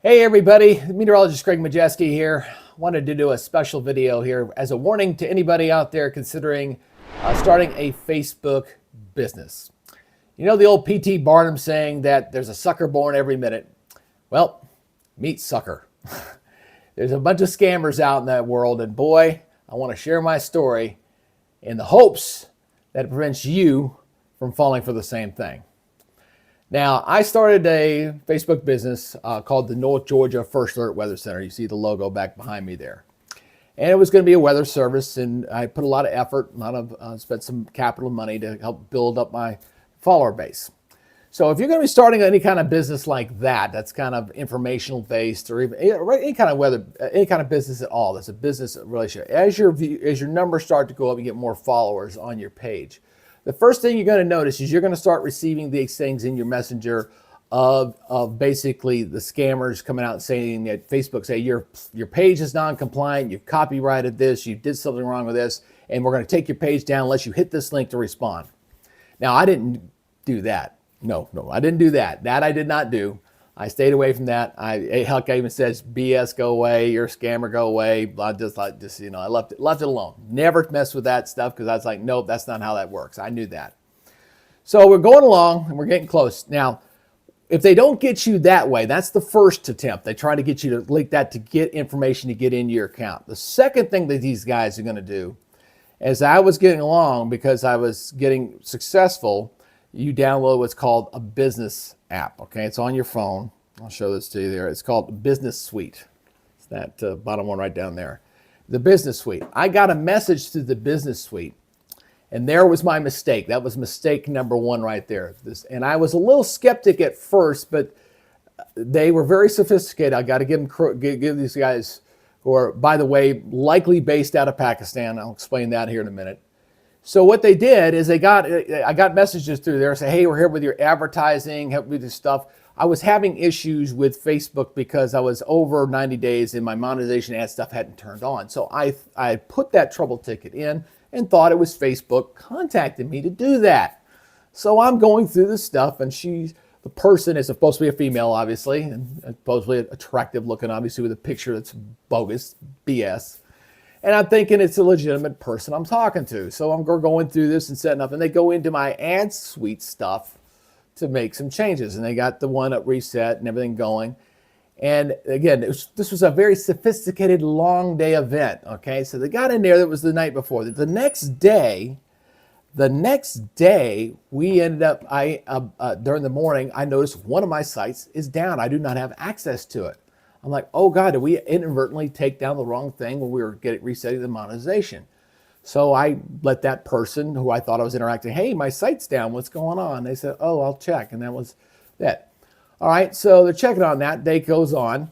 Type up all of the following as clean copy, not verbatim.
Hey everybody, meteorologist Greg Majeski here. Wanted to do a special video here as a warning to anybody out there considering starting a Facebook business. You know the old P.T. Barnum saying that there's a sucker born every minute? Well, meet sucker. There's a bunch of scammers out in that world, and boy, I want to share my story in the hopes that it prevents you from falling for the same thing. Now, I started a Facebook business called the North Georgia First Alert Weather Center. You see the logo back behind me there. And it was going to be a weather service, and I put a lot of effort, spent some capital money to help build up my follower base. So if you're going to be starting any kind of business like that, that's kind of informational based, or even any kind of business at all, that's a business relationship. As your numbers start to go up, you get more followers on your page. The first thing you're going to notice is you're going to start receiving these things in your messenger of basically the scammers coming out and saying that Facebook say your page is non-compliant, you've copyrighted this, you did something wrong with this, and we're going to take your page down unless you hit this link to respond. Now, I didn't do that. No, I didn't do that. That I did not do. I stayed away from that. I even says BS, go away, you're a scammer, go away. I left it alone. Never messed with that stuff because I was like, nope, that's not how that works. I knew that. So we're going along and we're getting close. Now, if they don't get you that way, that's the first attempt. They try to get you to link that to get information to get into your account. The second thing that these guys are going to do, as I was getting along, because I was getting successful, you download what's called a business app. Okay, it's on your phone. I'll show this to you there. It's called Business Suite. It's that bottom one right down there. The Business Suite. I got a message through the Business Suite, and there was my mistake. That was mistake number one right there. And I was a little skeptic at first, but they were very sophisticated. I got to give these guys, who are, by the way, likely based out of Pakistan. I'll explain that here in a minute. So what they did is I got messages through there say, hey, we're here with your advertising, help me with this stuff. I was having issues with Facebook because I was over 90 days and my monetization ad stuff hadn't turned on. So I put that trouble ticket in and thought it was Facebook contacting me to do that. So I'm going through this stuff, and the person is supposed to be a female, obviously, and supposedly attractive looking, obviously, with a picture that's bogus, BS. And I'm thinking it's a legitimate person I'm talking to. So I'm going through this and setting up, and they go into my ad suite stuff to make some changes. And they got the one up reset and everything going. And again, this was a very sophisticated long day event. Okay, so they got in there. That was the night before. The next day, we ended up, during the morning, I noticed one of my sites is down. I do not have access to it. I'm like, oh God, did we inadvertently take down the wrong thing when we were resetting the monetization? So I let that person who I thought I was interacting, hey, my site's down, what's going on? They said, oh, I'll check. And that was that. All right, so they're checking on that. Day goes on.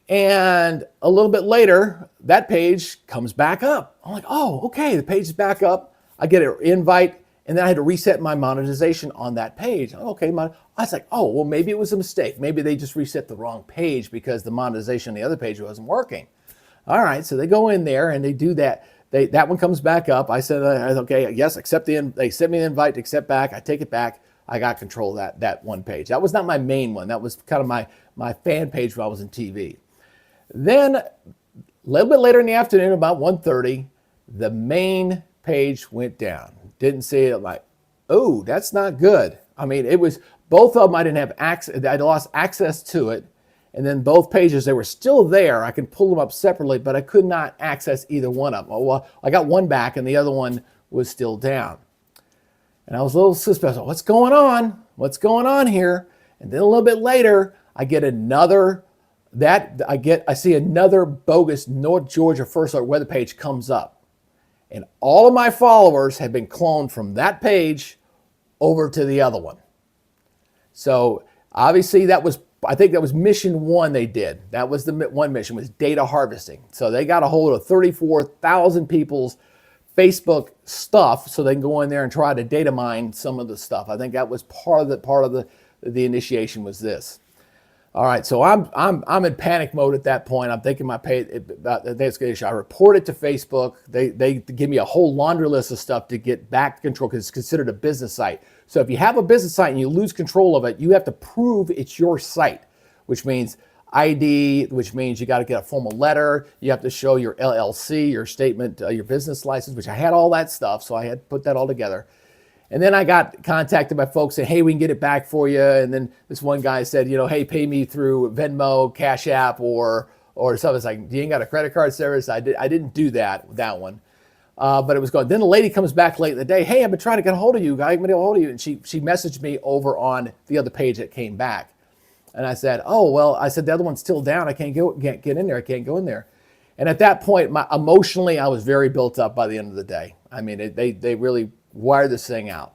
And a little bit later, that page comes back up. I'm like, oh, okay, the page is back up. I get an invite, and then I had to reset my monetization on that page. Okay, I was like, oh, well, maybe it was a mistake. Maybe they just reset the wrong page because the monetization on the other page wasn't working. All right, so they go in there and they do that. That one comes back up. I said, okay, yes, they sent me an invite to accept back. I take it back. I got control of that one page. That was not my main one. That was kind of my fan page when I was in TV. Then a little bit later in the afternoon, about 1:30, the main page went down. Didn't see it. Like, oh, that's not good. I mean, it was both of them. I didn't have access. I lost access to it. And then both pages, they were still there. I can pull them up separately, but I could not access either one of them. Well, I got one back and the other one was still down. And I was a little suspicious. What's going on? What's going on here? And then a little bit later, I see another bogus North Georgia First Alert weather page comes up. And all of my followers had been cloned from that page over to the other one. So obviously I think that was mission one they did. That was the one mission, was data harvesting. So they got a hold of 34,000 people's Facebook stuff so they can go in there and try to data mine some of the stuff. I think that was part of the initiation was this. All right, so I'm in panic mode at that point. I'm thinking about the issue. I report it to Facebook. They give me a whole laundry list of stuff to get back control because it's considered a business site. So if you have a business site and you lose control of it, you have to prove it's your site, which means ID, which means you got to get a formal letter. You have to show your LLC, your statement, your business license, which I had all that stuff. So I had to put that all together. And then I got contacted by folks saying, hey, we can get it back for you. And then this one guy said, hey, pay me through Venmo, Cash App, or something. It's like, you ain't got a credit card service? I didn't do that one. But it was going. Then the lady comes back late in the day. Hey, I've been trying to get a hold of you. I've been able to get a hold of you. And she messaged me over on the other page that came back. And I said, oh, well, the other one's still down. I can't get in there. I can't go in there. And at that point, emotionally, I was very built up by the end of the day. I mean, they really wired this thing out.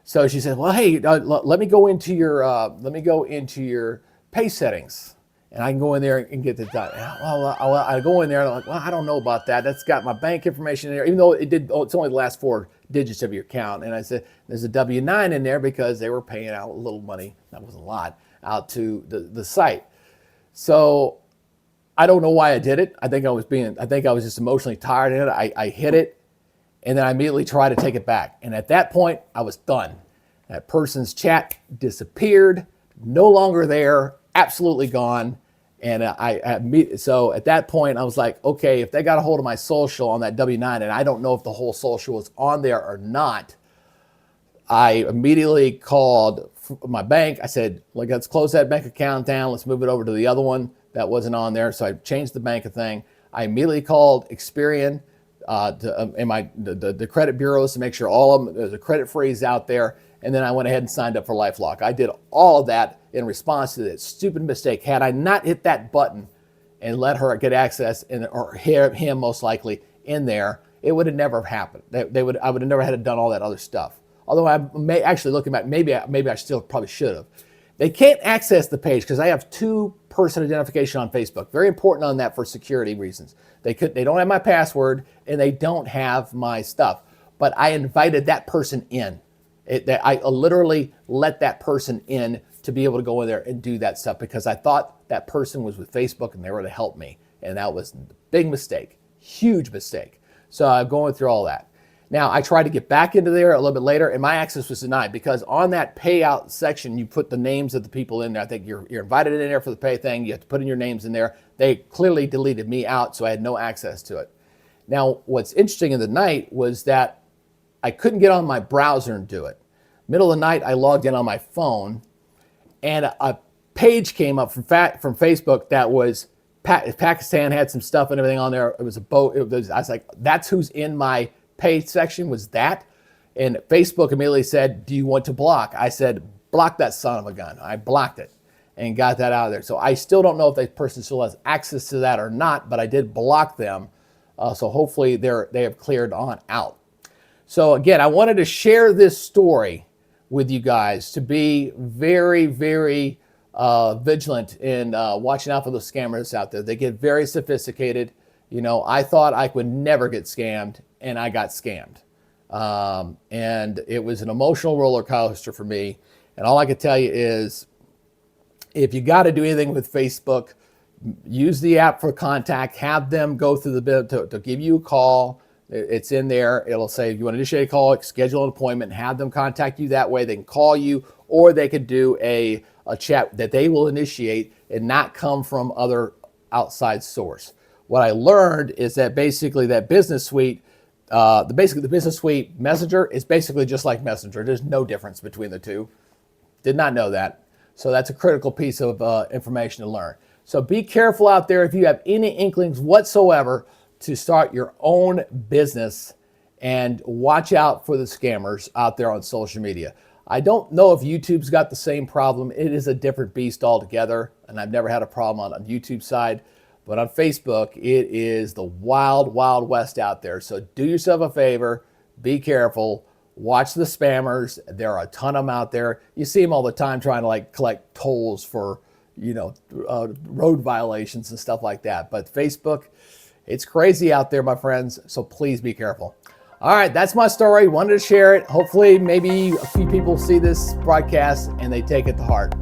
So she said, well, hey, let me go into your pay settings, and I can go in there and get this done. I go in there and I'm like, well, I don't know about that. That's got my bank information in there, even though it's only the last 4 digits of your account. And I said, there's a W-9 in there because they were paying out a little money. That wasn't a lot, out to the site. So I don't know why I did it. I think I was just emotionally tired of it. I hit it. And then I immediately tried to take it back. And at that point, I was done. That person's chat disappeared, no longer there, absolutely gone. And so at that point, I was like, okay, if they got a hold of my social on that W-9, and I don't know if the whole social was on there or not, I immediately called my bank. I said, look, let's close that bank account down. Let's move it over to the other one that wasn't on there. So I changed the bank thing. I immediately called Experian, the credit bureaus to make sure all of them, there's a credit freeze out there. And then I went ahead and signed up for LifeLock. I did all of that in response to that stupid mistake. Had I not hit that button and let her get access, or him most likely in there, it would have never happened. I would have never had to done all that other stuff. Although I may actually, looking back, maybe I still probably should have. They can't access the page because I have 2-person identification on Facebook. Very important on that for security reasons. They don't have my password and they don't have my stuff. But I invited that person in. I literally let that person in to be able to go in there and do that stuff because I thought that person was with Facebook and they were to help me. And that was a big mistake, huge mistake. So I'm going through all that. Now, I tried to get back into there a little bit later, and my access was denied because on that payout section, you put the names of the people in there. I think you're invited in there for the pay thing. You have to put in your names in there. They clearly deleted me out, so I had no access to it. Now, what's interesting in the night was that I couldn't get on my browser and do it. Middle of the night, I logged in on my phone, and a page came up from Facebook that was Pakistan, had some stuff and everything on there. It was a boat. I was like, that's who's in my pay section, was that. And Facebook immediately said, do you want to block? I said, block that son of a gun. I blocked it and got that out of there. So I still don't know if that person still has access to that or not, but I did block them. So hopefully they have cleared on out. So again, I wanted to share this story with you guys to be very, very vigilant in watching out for those scammers out there. They get very sophisticated. I thought I would never get scammed, and I got scammed. And it was an emotional roller coaster for me. And all I can tell you is, if you got to do anything with Facebook, use the app for contact, have them go through the bit to give you a call. It's in there. It'll say, if you want to initiate a call, schedule an appointment, have them contact you that way. They can call you, or they could do a chat that they will initiate and not come from other outside source. What I learned is that basically that Business Suite, the Business Suite Messenger is basically just like Messenger. There's no difference between the two. Did not know that. So that's a critical piece of information to learn. So be careful out there if you have any inklings whatsoever to start your own business, and watch out for the scammers out there on social media. I don't know if YouTube's got the same problem. It is a different beast altogether, and I've never had a problem on YouTube side. But on Facebook, it is the wild, wild west out there. So do yourself a favor, be careful, watch the spammers. There are a ton of them out there. You see them all the time trying to collect tolls for, road violations and stuff like that. But Facebook, it's crazy out there, my friends. So please be careful. All right, that's my story. Wanted to share it. Hopefully, maybe a few people see this broadcast and they take it to heart.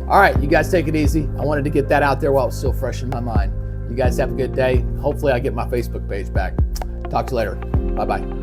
All right, you guys take it easy. I wanted to get that out there while it's still fresh in my mind. You guys have a good day. Hopefully, I get my Facebook page back. Talk to you later. Bye-bye.